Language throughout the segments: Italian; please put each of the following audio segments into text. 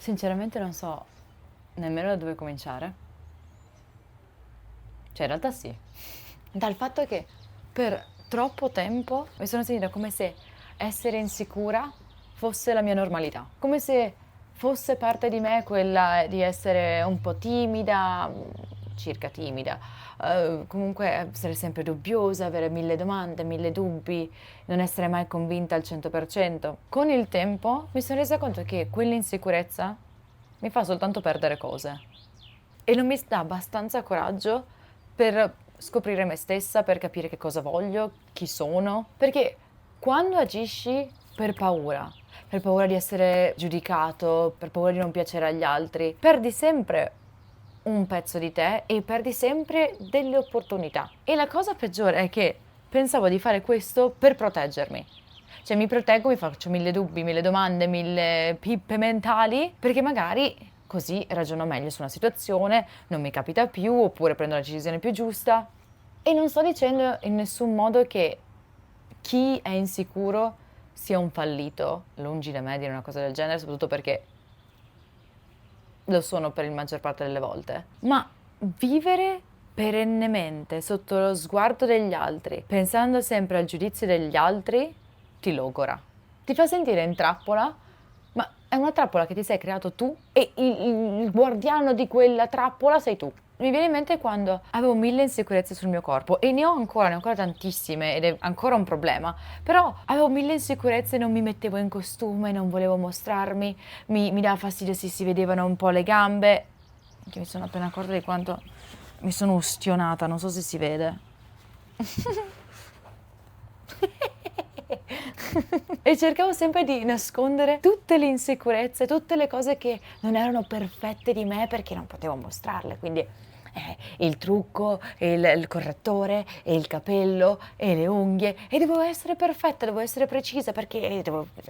Sinceramente non so nemmeno da dove cominciare. Cioè, in realtà sì. Dal fatto che per troppo tempo mi sono sentita come se essere insicura fosse la mia normalità. Come se fosse parte di me quella di essere un po' timida, circa timida, comunque essere sempre dubbiosa, avere mille domande, mille dubbi, non essere mai convinta al 100%. Con il tempo mi sono resa conto che quell'insicurezza mi fa soltanto perdere cose e non mi dà abbastanza coraggio per scoprire me stessa, per capire che cosa voglio, chi sono, perché quando agisci per paura di essere giudicato, per paura di non piacere agli altri, perdi sempre un pezzo di te e perdi sempre delle opportunità. E la cosa peggiore è che pensavo di fare questo per proteggermi. Cioè mi proteggo, mi faccio mille dubbi, mille domande, mille pippe mentali, perché magari così ragiono meglio su una situazione, non mi capita più, oppure prendo la decisione più giusta. E non sto dicendo in nessun modo che chi è insicuro sia un fallito, lungi da me dire una cosa del genere, soprattutto perché lo sono per la maggior parte delle volte, ma vivere perennemente sotto lo sguardo degli altri, pensando sempre al giudizio degli altri, ti logora. Ti fa sentire in trappola, ma è una trappola che ti sei creato tu e il guardiano di quella trappola sei tu. Mi viene in mente quando avevo mille insicurezze sul mio corpo e ne ho ancora tantissime ed è ancora un problema, però avevo mille insicurezze, non mi mettevo in costume, non volevo mostrarmi, mi dava fastidio se si vedevano un po' le gambe, che mi sono appena accorta di quanto mi sono ustionata, non so se si vede. E cercavo sempre di nascondere tutte le insicurezze, tutte le cose che non erano perfette di me perché non potevo mostrarle. Quindi il trucco, il correttore, e il capello, e le unghie. E devo essere perfetta, devo essere precisa perché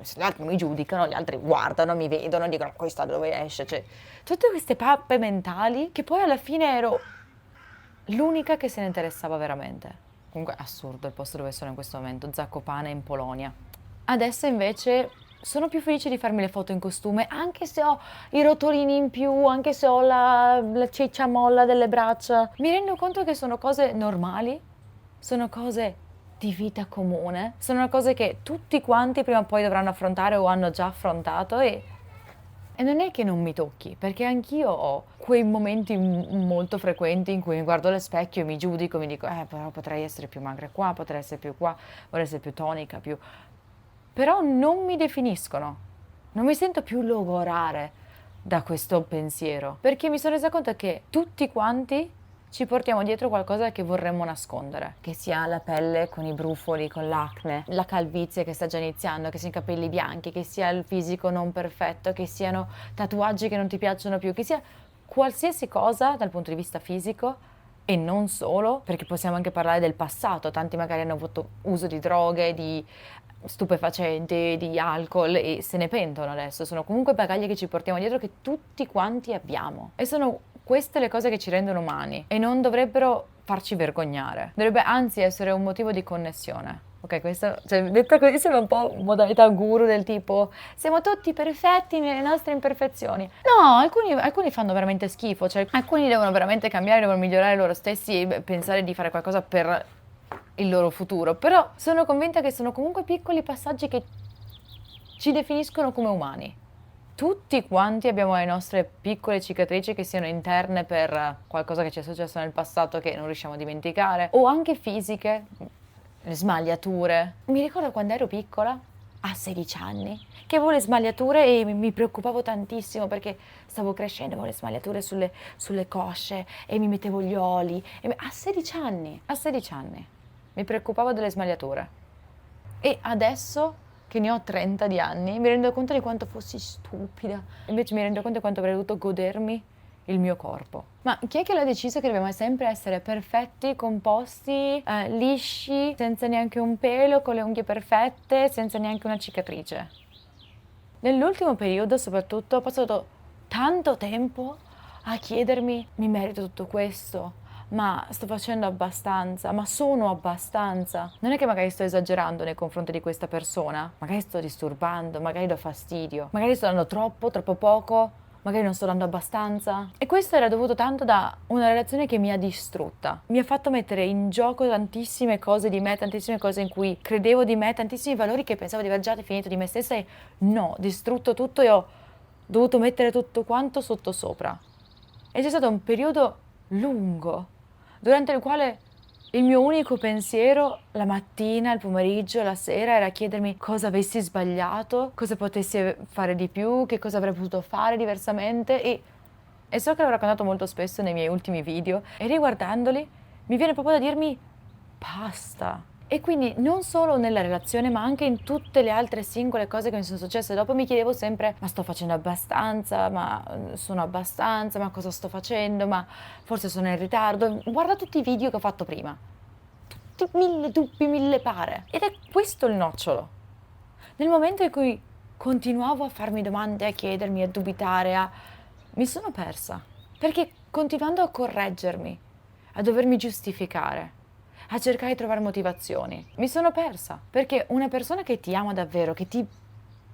se gli altri mi giudicano, gli altri guardano, mi vedono, dicono questa da dove esce. Cioè, tutte queste pappe mentali che poi alla fine ero l'unica che se ne interessava veramente. Comunque assurdo il posto dove sono in questo momento, Zakopane in Polonia. Adesso invece sono più felice di farmi le foto in costume, anche se ho i rotolini in più, anche se ho la ciccia molla delle braccia. Mi rendo conto che sono cose normali, sono cose di vita comune, sono cose che tutti quanti prima o poi dovranno affrontare o hanno già affrontato e non è che non mi tocchi, perché anch'io ho quei momenti molto frequenti in cui mi guardo allo specchio e mi giudico, mi dico, però potrei essere più magra qua, potrei essere più qua, vorrei essere più tonica, più... Però non mi definiscono, non mi sento più logorare da questo pensiero, perché mi sono resa conto che tutti quanti ci portiamo dietro qualcosa che vorremmo nascondere, che sia la pelle con i brufoli, con l'acne, la calvizie che sta già iniziando, che siano i capelli bianchi, che sia il fisico non perfetto, che siano tatuaggi che non ti piacciono più, che sia qualsiasi cosa dal punto di vista fisico e non solo, perché possiamo anche parlare del passato, tanti magari hanno avuto uso di droghe, di stupefacenti, di alcol e se ne pentono adesso, sono comunque bagagli che ci portiamo dietro che tutti quanti abbiamo e sono queste le cose che ci rendono umani e non dovrebbero farci vergognare, dovrebbe anzi essere un motivo di connessione. Ok, questo, cioè, detta così sembra un po' modalità guru del tipo siamo tutti perfetti nelle nostre imperfezioni. No, alcuni fanno veramente schifo, cioè alcuni devono veramente cambiare, devono migliorare loro stessi e pensare di fare qualcosa per il loro futuro, però sono convinta che sono comunque piccoli passaggi che ci definiscono come umani. Tutti quanti abbiamo le nostre piccole cicatrici che siano interne per qualcosa che ci è successo nel passato che non riusciamo a dimenticare, o anche fisiche, le smagliature. Mi ricordo quando ero piccola, a 16 anni, che avevo le smagliature e mi preoccupavo tantissimo perché stavo crescendo, avevo le smagliature sulle cosce e mi mettevo gli oli. A 16 anni, mi preoccupavo delle smagliature. E adesso che ne ho 30 di anni, mi rendo conto di quanto fossi stupida. Invece mi rendo conto di quanto avrei dovuto godermi il mio corpo. Ma chi è che l'ha deciso che dobbiamo sempre essere perfetti, composti, lisci, senza neanche un pelo, con le unghie perfette, senza neanche una cicatrice? Nell'ultimo periodo, soprattutto, ho passato tanto tempo a chiedermi: mi merito tutto questo? ma sto facendo abbastanza, ma sono abbastanza. Non è che magari sto esagerando nei confronti di questa persona, magari sto disturbando, magari do fastidio, magari sto dando troppo, troppo poco, magari non sto dando abbastanza. E questo era dovuto tanto da una relazione che mi ha distrutta. Mi ha fatto mettere in gioco tantissime cose di me, tantissime cose in cui credevo di me, tantissimi valori che pensavo di aver già definito di me stessa e no, distrutto tutto e ho dovuto mettere tutto quanto sottosopra. E c'è stato un periodo lungo, durante il quale il mio unico pensiero la mattina, il pomeriggio, la sera era chiedermi cosa avessi sbagliato, cosa potessi fare di più, che cosa avrei potuto fare diversamente e so che l'ho raccontato molto spesso nei miei ultimi video e riguardandoli mi viene proprio da dirmi basta. E quindi non solo nella relazione ma anche in tutte le altre singole cose che mi sono successe dopo mi chiedevo sempre ma sto facendo abbastanza, ma sono abbastanza, ma cosa sto facendo, ma forse sono in ritardo. Guarda tutti i video che ho fatto prima, tutti mille dubbi, mille pare ed è questo il nocciolo. Nel momento in cui continuavo a farmi domande, a chiedermi, a dubitare, mi sono persa perché continuando a correggermi, a dovermi giustificare, a cercare di trovare motivazioni. Mi sono persa, perché una persona che ti ama davvero, che ti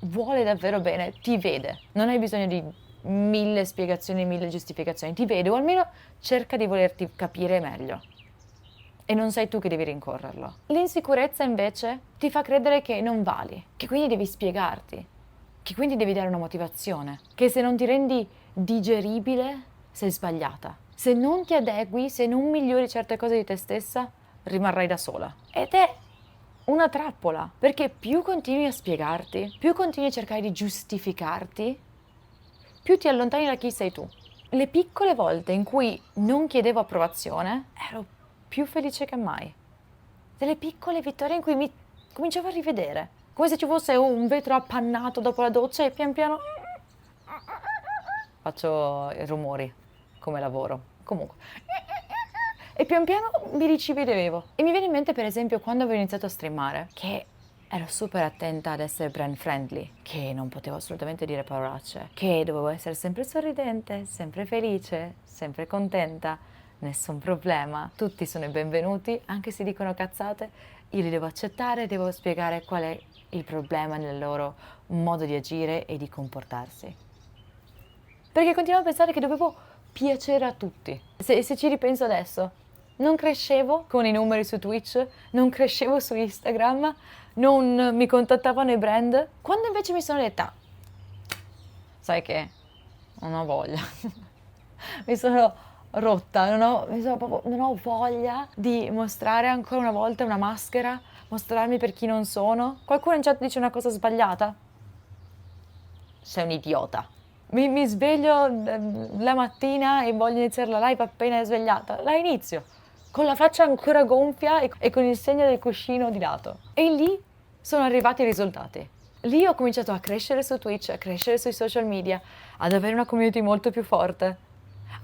vuole davvero bene, ti vede. Non hai bisogno di mille spiegazioni, mille giustificazioni, ti vede o almeno cerca di volerti capire meglio. E non sei tu che devi rincorrerlo. L'insicurezza invece ti fa credere che non vali, che quindi devi spiegarti, che quindi devi dare una motivazione, che se non ti rendi digeribile sei sbagliata. Se non ti adegui, se non migliori certe cose di te stessa, rimarrai da sola. Ed è una trappola, perché più continui a spiegarti, più continui a cercare di giustificarti, più ti allontani da chi sei tu. Le piccole volte in cui non chiedevo approvazione, ero più felice che mai. Delle piccole vittorie in cui mi cominciavo a rivedere, come se ci fosse un vetro appannato dopo la doccia e pian piano faccio i rumori come lavoro. Comunque e pian piano mi rivedevo. E mi viene in mente per esempio quando avevo iniziato a streamare, che ero super attenta ad essere brand friendly, che non potevo assolutamente dire parolacce, che dovevo essere sempre sorridente, sempre felice, sempre contenta, nessun problema, tutti sono i benvenuti, anche se dicono cazzate, io li devo accettare, devo spiegare qual è il problema nel loro modo di agire e di comportarsi. Perché continuavo a pensare che dovevo piacere a tutti. Se ci ripenso adesso, non crescevo con i numeri su Twitch, non crescevo su Instagram, non mi contattavano i brand. Quando invece mi sono detta, sai che non ho voglia, mi sono rotta, non ho voglia di mostrare ancora una volta una maschera, mostrarmi per chi non sono. Qualcuno in chat dice una cosa sbagliata? Sei un idiota. Mi sveglio la mattina e voglio iniziare la live appena svegliata. La inizio con la faccia ancora gonfia e con il segno del cuscino di lato. E lì sono arrivati i risultati. Lì ho cominciato a crescere su Twitch, a crescere sui social media, ad avere una community molto più forte,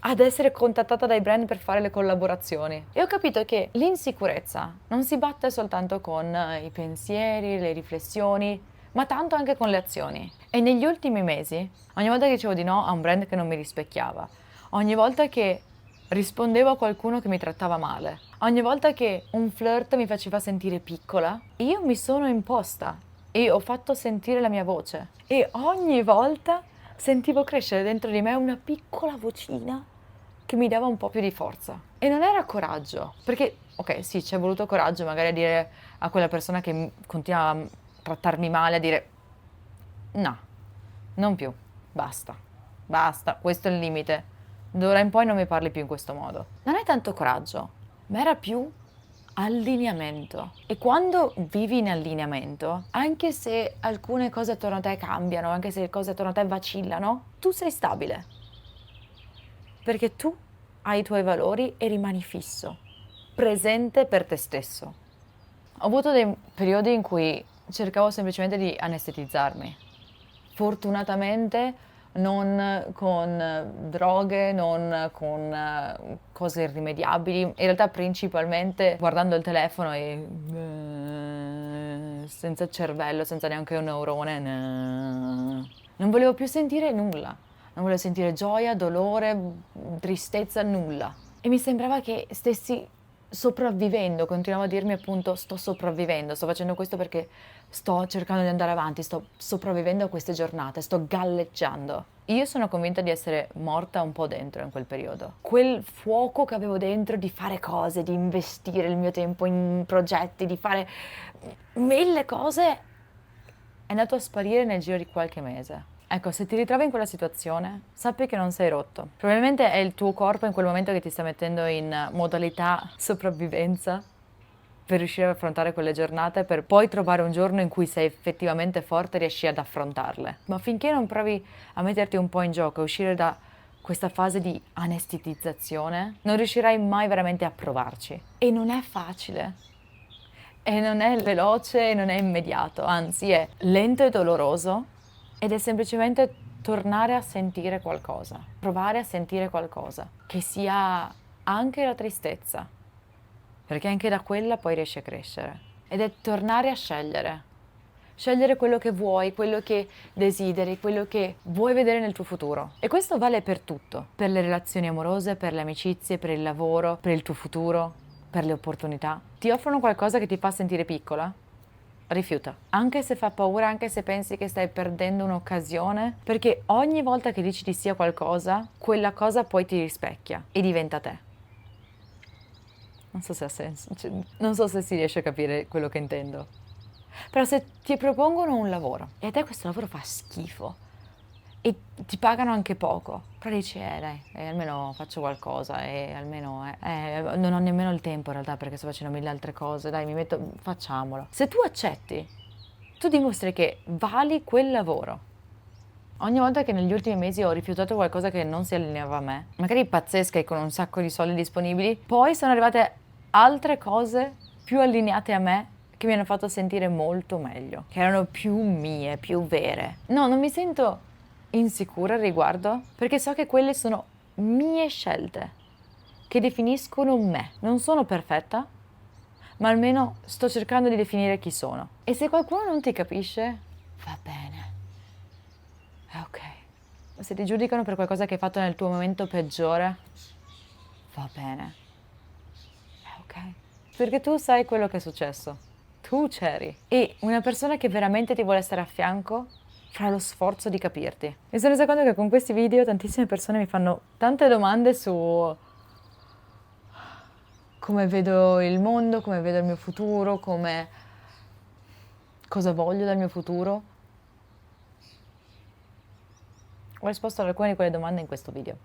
ad essere contattata dai brand per fare le collaborazioni. E ho capito che l'insicurezza non si batte soltanto con i pensieri, le riflessioni, ma tanto anche con le azioni. E negli ultimi mesi, ogni volta che dicevo di no a un brand che non mi rispecchiava, ogni volta che rispondevo a qualcuno che mi trattava male, ogni volta che un flirt mi faceva sentire piccola, io mi sono imposta e ho fatto sentire la mia voce. E ogni volta sentivo crescere dentro di me una piccola vocina che mi dava un po' più di forza. E non era coraggio, perché, ok, sì, ci è voluto coraggio magari a dire a quella persona che continuava a trattarmi male, a dire no, non più, basta, questo è il limite, d'ora in poi non mi parli più in questo modo. Non è tanto coraggio, ma era più allineamento. E quando vivi in allineamento, anche se alcune cose attorno a te cambiano, anche se le cose attorno a te vacillano, tu sei stabile. Perché tu hai i tuoi valori e rimani fisso, presente per te stesso. Ho avuto dei periodi in cui cercavo semplicemente di anestetizzarmi. Fortunatamente non con droghe, non con cose irrimediabili, in realtà principalmente guardando il telefono e senza cervello, senza neanche un neurone. Non volevo più sentire nulla, non volevo sentire gioia, dolore, tristezza, nulla. e mi sembrava che stessi sopravvivendo, continuavo a dirmi appunto sto sopravvivendo, sto facendo questo perché sto cercando di andare avanti, sto sopravvivendo a queste giornate, sto galleggiando. Io sono convinta di essere morta un po' dentro in quel periodo. Quel fuoco che avevo dentro di fare cose, di investire il mio tempo in progetti, di fare mille cose, è andato a sparire nel giro di qualche mese. Ecco, se ti ritrovi in quella situazione, sappi che non sei rotto. Probabilmente è il tuo corpo in quel momento che ti sta mettendo in modalità sopravvivenza per riuscire ad affrontare quelle giornate, per poi trovare un giorno in cui sei effettivamente forte e riesci ad affrontarle. Ma finché non provi a metterti un po' in gioco, a uscire da questa fase di anestetizzazione, non riuscirai mai veramente a provarci. E non è facile. E non è veloce e non è immediato, anzi è lento e doloroso ed è semplicemente tornare a sentire qualcosa, provare a sentire qualcosa, che sia anche la tristezza, perché anche da quella poi riesci a crescere. Ed è tornare a scegliere quello che vuoi, quello che desideri, quello che vuoi vedere nel tuo futuro. E questo vale per tutto, per le relazioni amorose, per le amicizie, per il lavoro, per il tuo futuro, per le opportunità. Ti offrono qualcosa che ti fa sentire piccola? Rifiuta. Anche se fa paura, anche se pensi che stai perdendo un'occasione, perché ogni volta che dici di sì a qualcosa, quella cosa poi ti rispecchia e diventa te. Non so se ha senso, non so se si riesce a capire quello che intendo. Però se ti propongono un lavoro e a te questo lavoro fa schifo e ti pagano anche poco, però dici, dai, almeno faccio qualcosa e almeno, non ho nemmeno il tempo in realtà perché sto facendo mille altre cose, dai, facciamolo. Se tu accetti, tu dimostri che vali quel lavoro. Ogni volta che negli ultimi mesi ho rifiutato qualcosa che non si allineava a me, magari pazzesca e con un sacco di soldi disponibili, poi sono arrivate altre cose più allineate a me che mi hanno fatto sentire molto meglio, che erano più mie, più vere. No, non mi sento insicura al riguardo perché so che quelle sono mie scelte che definiscono me. Non sono perfetta, ma almeno sto cercando di definire chi sono. E se qualcuno non ti capisce, va bene. È ok. Se ti giudicano per qualcosa che hai fatto nel tuo momento peggiore, va bene. È ok. Perché tu sai quello che è successo. Tu c'eri. E una persona che veramente ti vuole stare a fianco farà lo sforzo di capirti. Mi sono resa conto che con questi video tantissime persone mi fanno tante domande su come vedo il mondo, come vedo il mio futuro, cosa voglio dal mio futuro. Ho risposto ad alcune di quelle domande in questo video.